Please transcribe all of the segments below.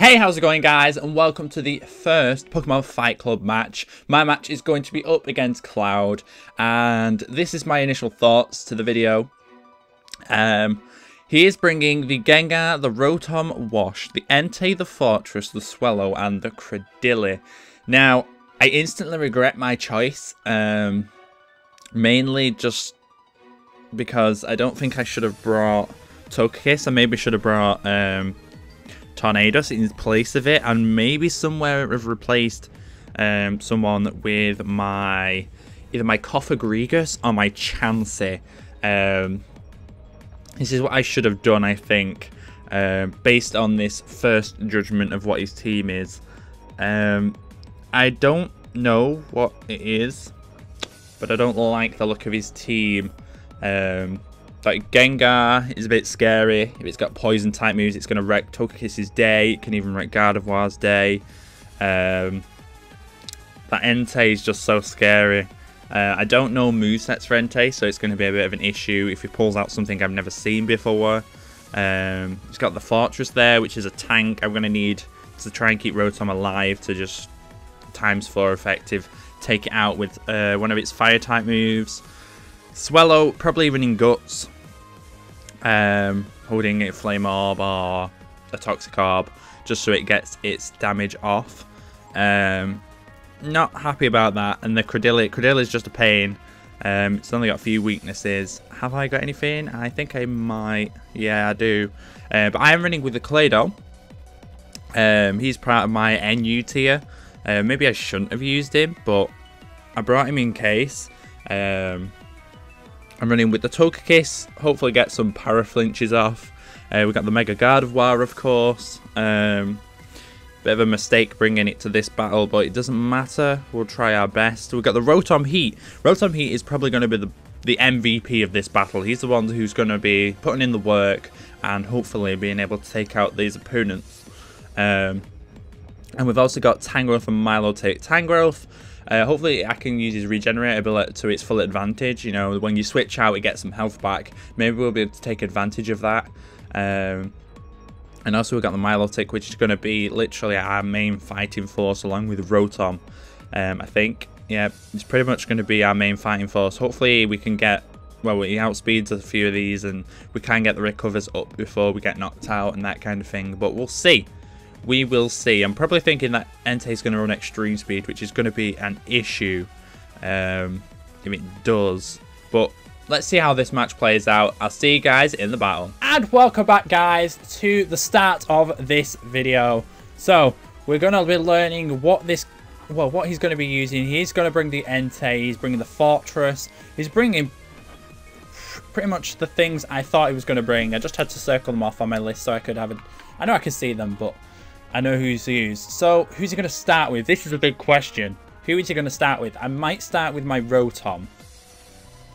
Hey, how's it going, guys? And welcome to the first Pokemon Fight Club match. My match is going to be up against Cloud, and this is my initial thoughts to the video. He is bringing the Gengar, the Rotom Wash, the Entei, the Fortress, the Swellow, and the Credilli. Now, I instantly regret my choice, mainly just because I don't think I should have brought Togekiss. I maybe should have brought Tornadus in place of it, and maybe somewhere have replaced someone with either my Cofagrigus or my Chansey. This is what I should have done, I think, based on this first judgment of what his team is. I don't know what it is, but I don't like the look of his team. Like, Gengar is a bit scary. If it's got poison type moves, it's going to wreck Togekiss's day. It can even wreck Gardevoir's day. That Entei is just so scary. I don't know movesets for Entei, so it's going to be a bit of an issue if he pulls out something I've never seen before. He's got the Fortress there, which is a tank. I'm going to need to try and keep Rotom alive to just ×4 effective. Take it out with one of its fire type moves. Swellow probably running Guts, holding a Flame Orb or a Toxic Orb, just so it gets its damage off. Not happy about that. And the Credilli is just a pain. It's only got a few weaknesses. Have I got anything? I think I might. Yeah, I do. But I am running with the Claydol. He's part of my NU tier. Maybe I shouldn't have used him, but I brought him in case. I'm running with the Togekiss, hopefully get some Paraflinches off. We've got the Mega Gardevoir, of course. Bit of a mistake bringing it to this battle, but it doesn't matter. We'll try our best. We've got the Rotom Heat. Rotom Heat is probably going to be the MVP of this battle. He's the one who's going to be putting in the work and hopefully being able to take out these opponents. And we've also got Tangrowth and Milotic. Tangrowth, hopefully I can use his regenerate ability to its full advantage. You know, when you switch out, it gets some health back. Maybe we'll be able to take advantage of that. And also we've got the Milotic, which is going to be literally our main fighting force along with Rotom. I think, yeah, it's pretty much going to be our main fighting force. Hopefully we can get, well, he outspeeds a few of these and we can get the recovers up before we get knocked out and that kind of thing. But we'll see. We will see. I'm probably thinking that Entei is going to run extreme speed, which is going to be an issue if it does. But let's see how this match plays out. I'll see you guys in the battle. And welcome back, guys, to the start of this video. So we're going to be learning what he's going to be using. He's going to bring the Entei. He's bringing the Fortress. He's bringing pretty much the things I thought he was going to bring. I just had to circle them off on my list so I could have it. I know I can see them, but I know who's used. So, who's he going to start with? This is a big question. Who is he going to start with? I might start with my Rotom,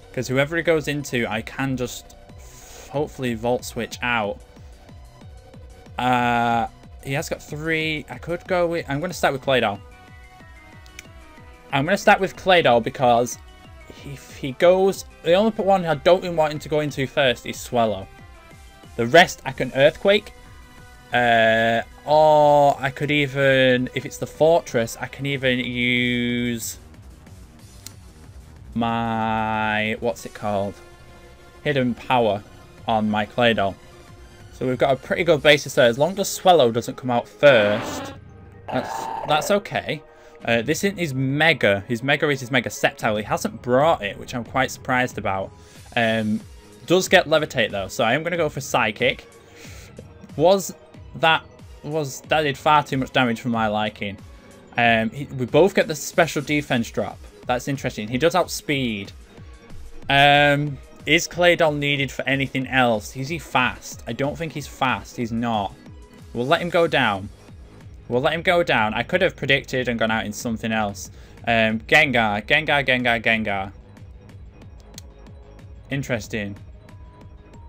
because whoever he goes into, I can just hopefully Volt Switch out. He has got 3. I could go with... I'm going to start with Claydol. I'm going to start with Claydol because if he goes... The only one I don't want him to go into first is Swellow. The rest I can Earthquake. Or I could even, if it's the Fortress, I can even use my, what's it called? Hidden Power on my Claydol. So we've got a pretty good basis there. As long as Swellow doesn't come out first, that's okay. This isn't his Mega. His Mega is his Mega Sceptile. He hasn't brought it, which I'm quite surprised about. Does get Levitate though, so I am going to go for Psychic. That did far too much damage for my liking. We both get the special defense drop. That's interesting. He does outspeed. Is Claydol needed for anything else? Is he fast? I don't think he's fast. He's not. We'll let him go down. We'll let him go down. I could have predicted and gone out in something else. Gengar. Interesting.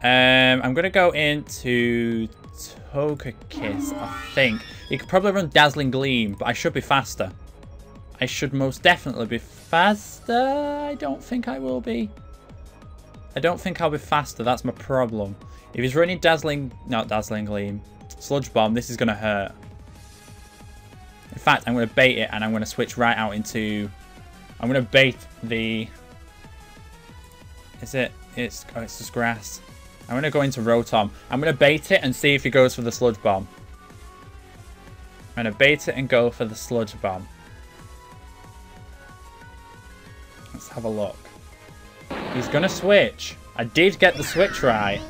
I'm going to go into Togekiss, I think. He could probably run Dazzling Gleam, but I should be faster. I should most definitely be faster. I don't think I will be. I don't think I'll be faster. That's my problem. If he's running Dazzling... Not Dazzling Gleam. Sludge Bomb, this is going to hurt. fact, I'm going to bait it and I'm going to switch right out into... I'm going to bait the... Is it? It's just grass. I'm going to go into Rotom. I'm going to bait it and see if he goes for the Sludge Bomb. I'm going to bait it and go for the Sludge Bomb. Let's have a look. He's going to switch. I did get the switch right.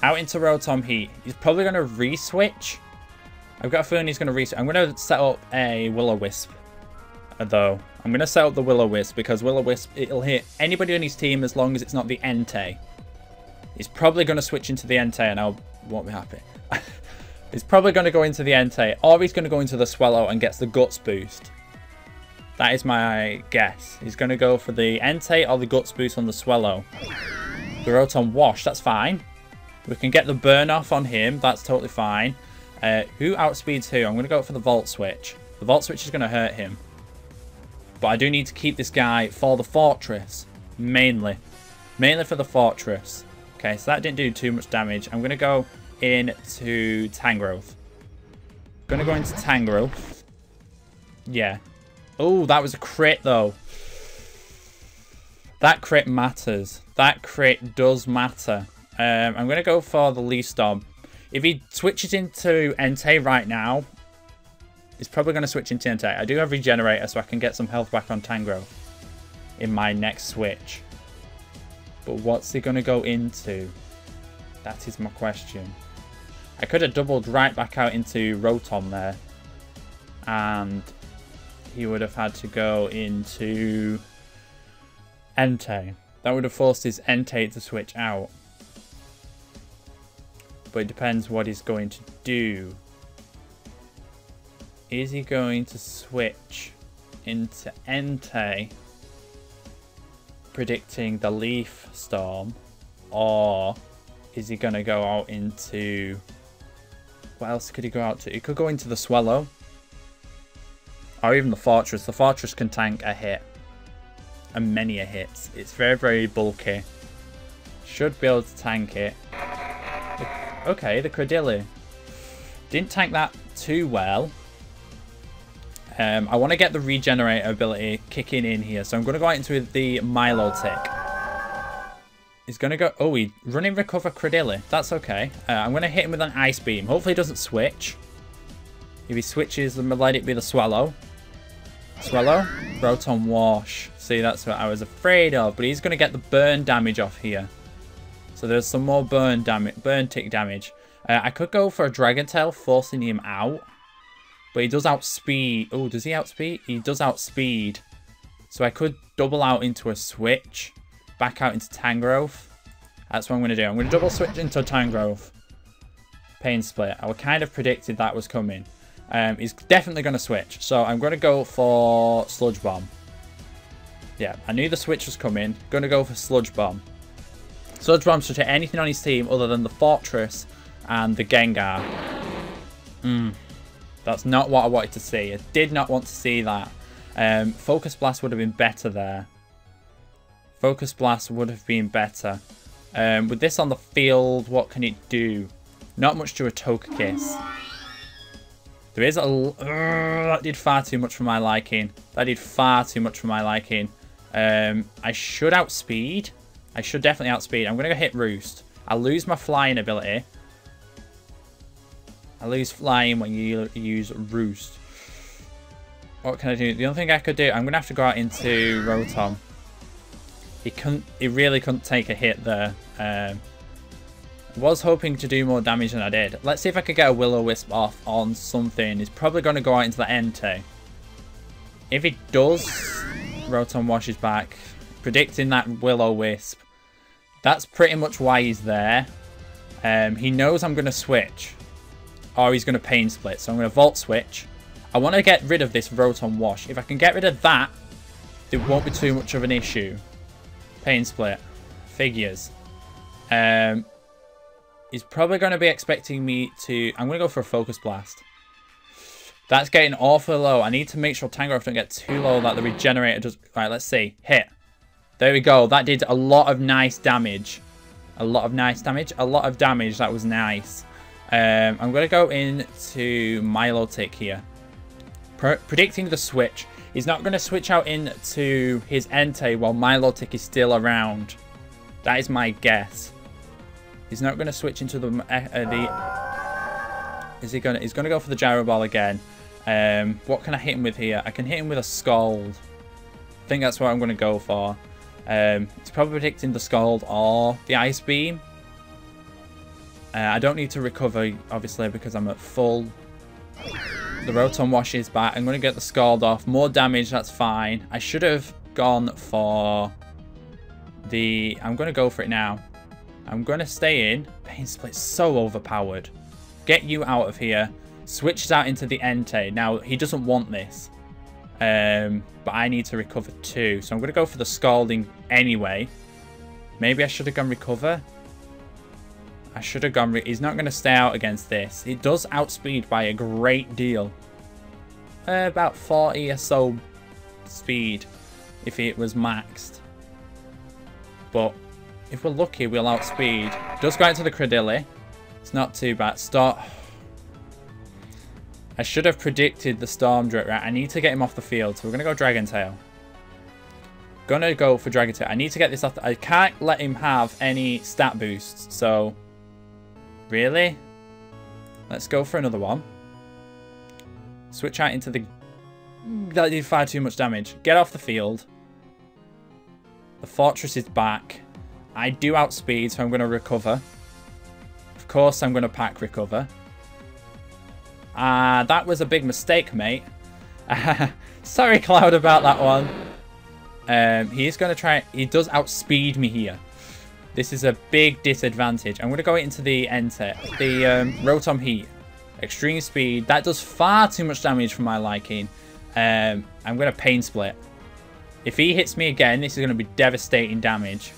Out into Rotom Heat. He's probably going to re-switch. I've got a feeling he's going to re-switch. I'm going to set up a Will-O-Wisp, though. I'm going to set up the Will-O-Wisp because Will-O-Wisp, it'll hit anybody on his team as long as it's not the Entei. He's probably going to switch into the Entei and I won't be happy. He's probably going to go into the Entei, or he's going to go into the Swellow and gets the Guts boost. That is my guess. He's going to go for the Entei or the Guts boost on the Swellow. The Rotom Wash, that's fine. We can get the burn off on him, that's totally fine. Who outspeeds who? I'm going to go for the Volt Switch. The Volt Switch is going to hurt him. But I do need to keep this guy for the Fortress, mainly. Mainly for the Fortress. Okay, so that didn't do too much damage. I'm going to go into Tangrowth. Going to go into Tangrowth. Yeah. Oh, that was a crit, though. That crit matters. That crit does matter. I'm going to go for the Leaf Storm. If he switches into Entei right now, he's probably going to switch into Entei. I do have Regenerator, so I can get some health back on Tangrowth in my next switch. But what's he going to go into? That is my question. I could have doubled right back out into Rotom there. And he would have had to go into Entei. That would have forced his Entei to switch out. But it depends what he's going to do. Is he going to switch into Entei, predicting the Leaf Storm, or is he going to go out into... What else could he go out to? He could go into the Swellow, or even the Fortress. The Fortress can tank a hit, and many a hits. It's very, very bulky. Should be able to tank it. Okay, the Credilli didn't tank that too well. I want to get the Regenerator ability kicking in here, so I'm going to go out into the Milotic. He's going to go... Oh, he running recover Credilli. That's okay. I'm going to hit him with an Ice Beam. Hopefully he doesn't switch. If he switches, then let it be the Swellow. Swellow? Rotom Wash. See, that's what I was afraid of. But he's going to get the burn damage off here. So there's some more burn tick damage. I could go for a Dragon Tail, forcing him out. But he does outspeed. Oh, does he outspeed? He does outspeed. So I could double out into a switch. Back out into Tangrowth. That's what I'm going to do. I'm going to double switch into Tangrowth. Pain Split. I kind of predicted that was coming. He's definitely going to switch. So I'm going to go for Sludge Bomb. Yeah, I knew the switch was coming. Going to go for Sludge Bomb. Sludge Bomb should hit anything on his team other than the Fortress and the Gengar. That's not what I wanted to see. I did not want to see that. Focus Blast would have been better there. Focus Blast would have been better. With this on the field, what can it do? Not much to a Togekiss. There is a... that did far too much for my liking. That did far too much for my liking. I should outspeed. I should definitely outspeed. I'm going to go hit Roost. I'll lose my flying ability. I lose flying when you use Roost. What can I do? The only thing I could do, I'm going to have to go out into Rotom. He really couldn't take a hit there. Was hoping to do more damage than I did. Let's see if I could get a Will-O-Wisp off on something. He's probably going to go out into the Entei. If he does, Rotom washes back. Predicting that Will-O-Wisp. That's pretty much why he's there. He knows I'm going to switch. Or he's going to Pain Split. So I'm going to Volt Switch. I want to get rid of this Rotom Wash. If I can get rid of that, there won't be too much of an issue. Pain Split. Figures. He's probably going to be expecting me to... I'm going to go for a Focus Blast. That's getting awful low. I need to make sure Tangrowth don't get too low that the Regenerator does... Right, let's see. Hit. There we go. That did a lot of nice damage. A lot of nice damage. A lot of damage. That was nice. I'm going to go into Milotic here. predicting the switch. He's not going to switch out into his Entei while Milotic is still around. That is my guess. He's not going to switch into the is he going to? He's going to go for the Gyro Ball again. What can I hit him with here? I can hit him with a Scald. I think that's what I'm going to go for. It's probably predicting the Scald or the Ice Beam. I don't need to recover, obviously, because I'm at full. The Rotom Wash is back. I'm going to get the Scald off. More damage, that's fine. I should have gone for the... I'm going to go for it now. I'm going to stay in. Pain Split's so overpowered. Get you out of here. Switches out into the Entei. Now, he doesn't want this. But I need to recover too. So I'm going to go for the Scalding anyway. Maybe I should have gone Recover. I should have gone... He's not going to stay out against this. It does outspeed by a great deal. About 40 or so speed if it was maxed. But if we're lucky, we'll outspeed. Does go out to the Cradilly. It's not too bad. Start... I should have predicted the Storm Drip. Right, I need to get him off the field. So we're going to go Dragon Tail. Gonna go for Dragon Tail. I need to get this off. I can't let him have any stat boosts. So, really? Let's go for another one. Switch out into the... That did far too much damage. Get off the field. The Fortress is back. I do outspeed, so I'm going to recover. Of course, I'm going to pack recover. That was a big mistake, mate. Sorry, Cloud, about that one. He's going to try... He does outspeed me here. This is a big disadvantage. I'm going to go into the Entei. The Rotom Heat. Extreme speed. That does far too much damage for my liking. I'm going to Pain Split. If he hits me again, this is going to be devastating damage.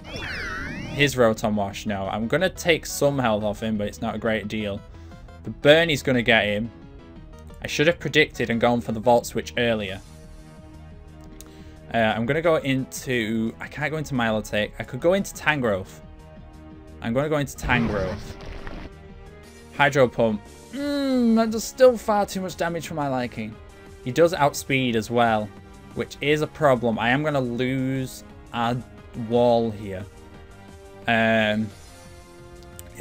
His Rotom Wash. No, I'm going to take some health off him, but it's not a great deal. The Burnie's going to get him. I should have predicted and gone for the Volt Switch earlier. I'm going to go into... I can't go into Milotic. I could go into Tangrowth. I'm going to go into Tangrowth. Hydro Pump. That does still far too much damage for my liking. He does outspeed as well, which is a problem. I am going to lose a wall here. It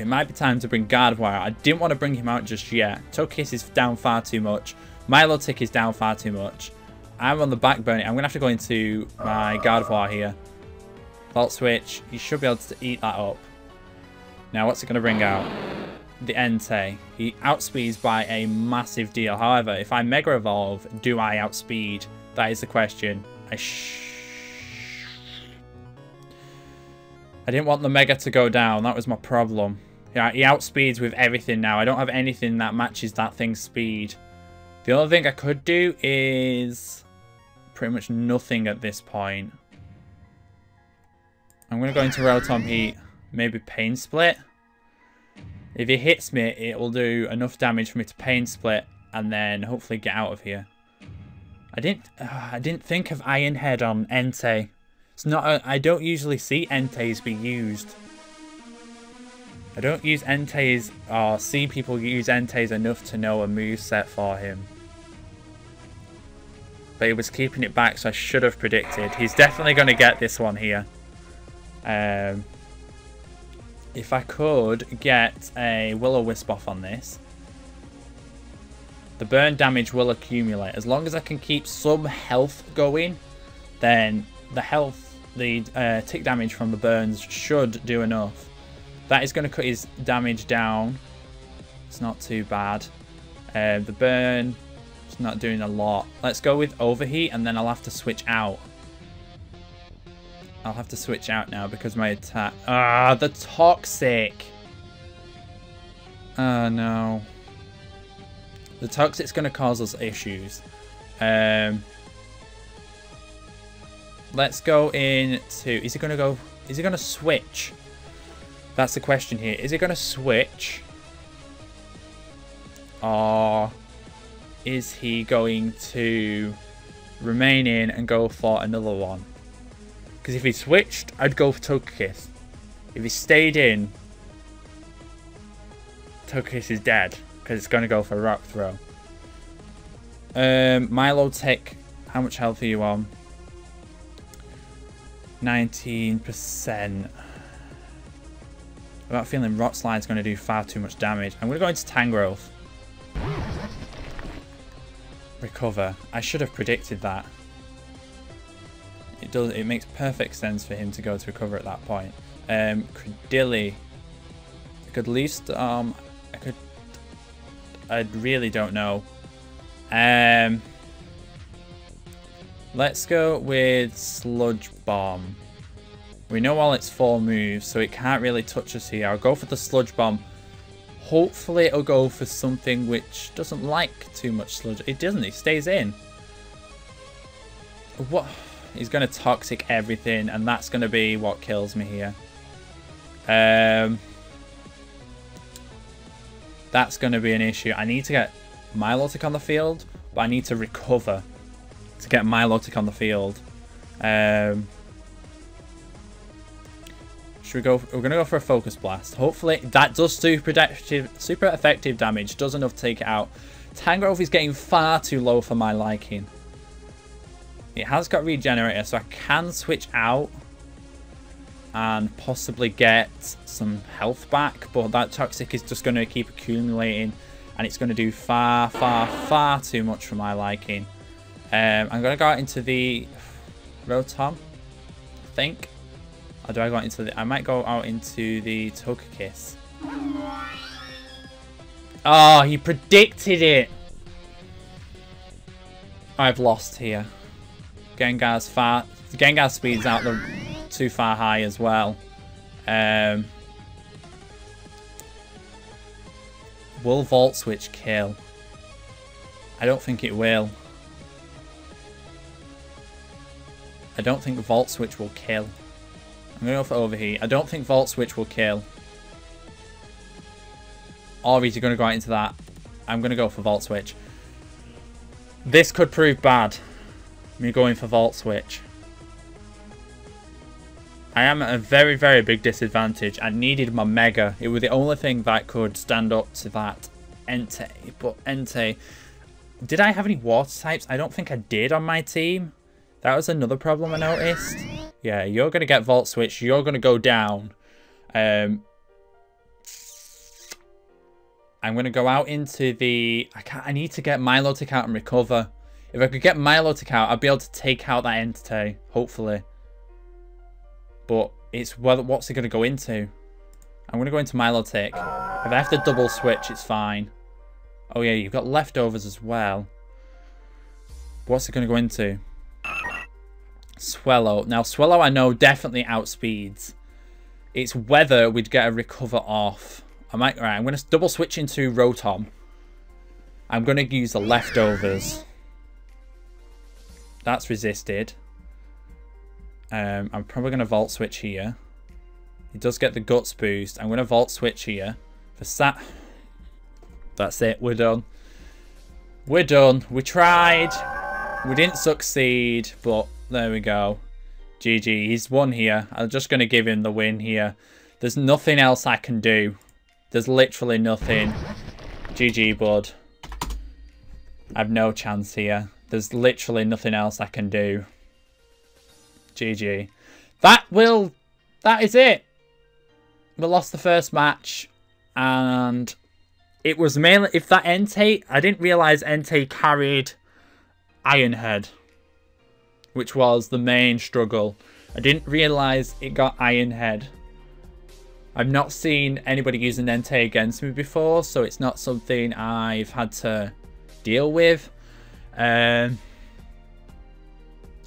might be time to bring Gardevoir. I didn't want to bring him out just yet. Togekiss is down far too much. Milotic is down far too much. I'm on the back burner. I'm going to have to go into my Gardevoir here. Volt Switch. You should be able to eat that up. Now, what's it going to bring out? The Entei. He outspeeds by a massive deal. However, if I Mega Evolve, do I outspeed? That is the question. I didn't want the Mega to go down. That was my problem. Yeah, he outspeeds with everything now. I don't have anything that matches that thing's speed. The only thing I could do is pretty much nothing at this point. I'm going to go into Rotom Heat. Maybe Pain Split. If he hits me, it will do enough damage for me to Pain Split and then hopefully get out of here. I didn't think of Iron Head on Entei. It's not. I don't usually see Enteis be used. I don't use Enteis or see people use Enteis enough to know a moveset for him. But he was keeping it back, so I should have predicted. He's definitely going to get this one here. If I could get a Will-O-Wisp off on this, the burn damage will accumulate. As long as I can keep some health going, then the tick damage from the burns should do enough. That is going to cut his damage down. It's not too bad. The burn is not doing a lot. Let's go with Overheat, and then I'll have to switch out. I'll have to switch out now because my attack... the Toxic! Oh, no. The Toxic's going to cause us issues. Let's go into... Is he going to go... Is he going to switch? That's the question here. Is he going to switch? Or is he going to remain in and go for another one? Because if he switched, I'd go for Togekiss. If he stayed in, Togekiss is dead. Because it's going to go for Rock Throw. Milo Tech, how much health are you on? 19%. I've got a feeling Rock Slide's going to do far too much damage. I'm going to go into Tangrowth. Recover. I should have predicted that. It does. It makes perfect sense for him to go to recover at that point. Credilli. I could least. I could. I really don't know. Let's go with Sludge Bomb. We know all its 4 moves, so it can't really touch us here. I'll go for the Sludge Bomb. Hopefully it'll go for something which doesn't like too much sludge. It doesn't, it stays in. What? He's going to Toxic everything, and that's going to be what kills me here. That's going to be an issue. I need to get Milotic on the field, but I need to recover to get Milotic on the field. Should we go? We're going to go for a Focus Blast. Hopefully that does super effective damage. Does enough to take it out. Tangrowth is getting far too low for my liking. It has got Regenerator, so I can switch out and possibly get some health back. But that Toxic is just going to keep accumulating, and it's going to do far too much for my liking. I'm going to go out into the Rotom, I think. Or do I go out into the... I might go out into the Togekiss. Oh, he predicted it. I've lost here. Gengar's speed's out too far high as well. Will Volt Switch kill? I don't think it will. I don't think Volt Switch will kill. I'm going to go for Overheat. I don't think Volt Switch will kill. Or is he going to go out into that? I'm going to go for Volt Switch. This could prove bad. Me going for Volt Switch. I am at a very big disadvantage. I needed my Mega. It was the only thing that could stand up to that Entei. But Entei... Did I have any Water types? I don't think I did on my team. That was another problem I noticed. Yeah, you're going to get Volt Switch. You're going to go down. I'm going to go out into the... I need to get Milotic out and recover. If I could get Milotic out, I'd be able to take out that Entei, hopefully. But it's what's it going to go into? I'm going to go into Milotic. If I have to double switch, it's fine. Oh yeah, you've got leftovers as well. What's it going to go into? Swellow. Now, Swellow I know definitely outspeeds. It's whether we'd get a recover off. Right, I'm going to double switch into Rotom. I'm going to use the leftovers. That's resisted. I'm probably going to Volt Switch here. He does get the Guts boost. I'm going to Volt Switch here. For Sat. That's it. We're done. We're done. We tried. We didn't succeed, but there we go. GG. He's won here. I'm just going to give him the win here. There's nothing else I can do. There's literally nothing. GG, bud. I have no chance here. There's literally nothing else I can do. GG. That is it. We lost the first match. And it was mainly... If that Entei... I didn't realise Entei carried Iron Head, which was the main struggle. I didn't realise it got Iron Head. I've not seen anybody using Entei against me before, so it's not something I've had to deal with.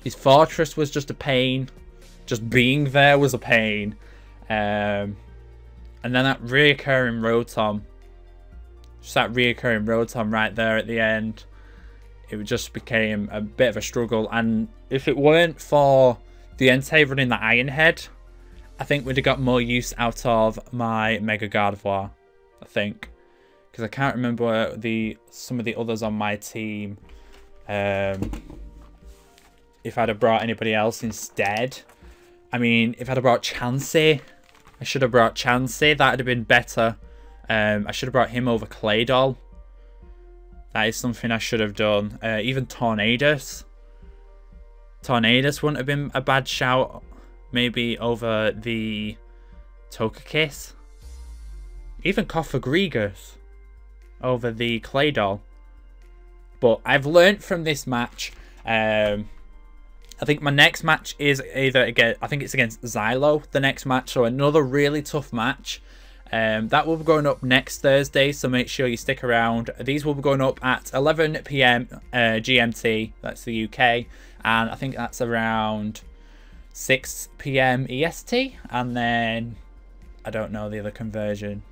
His Fortress was just a pain. Just being there was a pain. And then that reoccurring Rotom. Just that reoccurring Rotom right there at the end. It just became a bit of a struggle. And if it weren't for the Entei running the Iron Head, I think we'd have got more use out of my Mega Gardevoir. I think. Because I can't remember some of the others on my team. If I'd have brought anybody else instead. I mean, if I'd have brought Chansey, I should have brought Chansey. That would have been better. I should have brought him over Claydol. That is something I should have done. Even Tornadus. Tornadus wouldn't have been a bad shout. Maybe over the Togekiss. Even Cofagrigus over the Claydol. But I've learnt from this match. I think my next match is either again, I think it's against Xylo, the next match. So another really tough match. That will be going up next Thursday, so make sure you stick around. These will be going up at 11 PM GMT, that's the UK, and I think that's around 6 PM EST, and then I don't know the other conversion.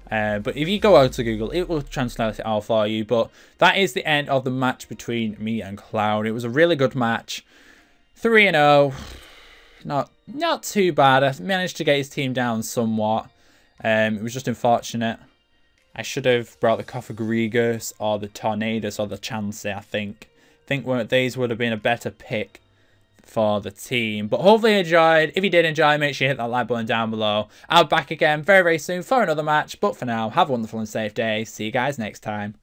But if you go out to Google, it will translate it all for you. But that is the end of the match between me and Cloud. It was a really good match. 3-0. Not too bad. I managed to get his team down somewhat. It was just unfortunate. I should have brought the Cofagrigus or the Tornadus or the Chansey, I think. These would have been a better pick for the team. But hopefully you enjoyed. If you did enjoy, make sure you hit that like button down below. I'll be back again very, very soon for another match. But for now, have a wonderful and safe day. See you guys next time.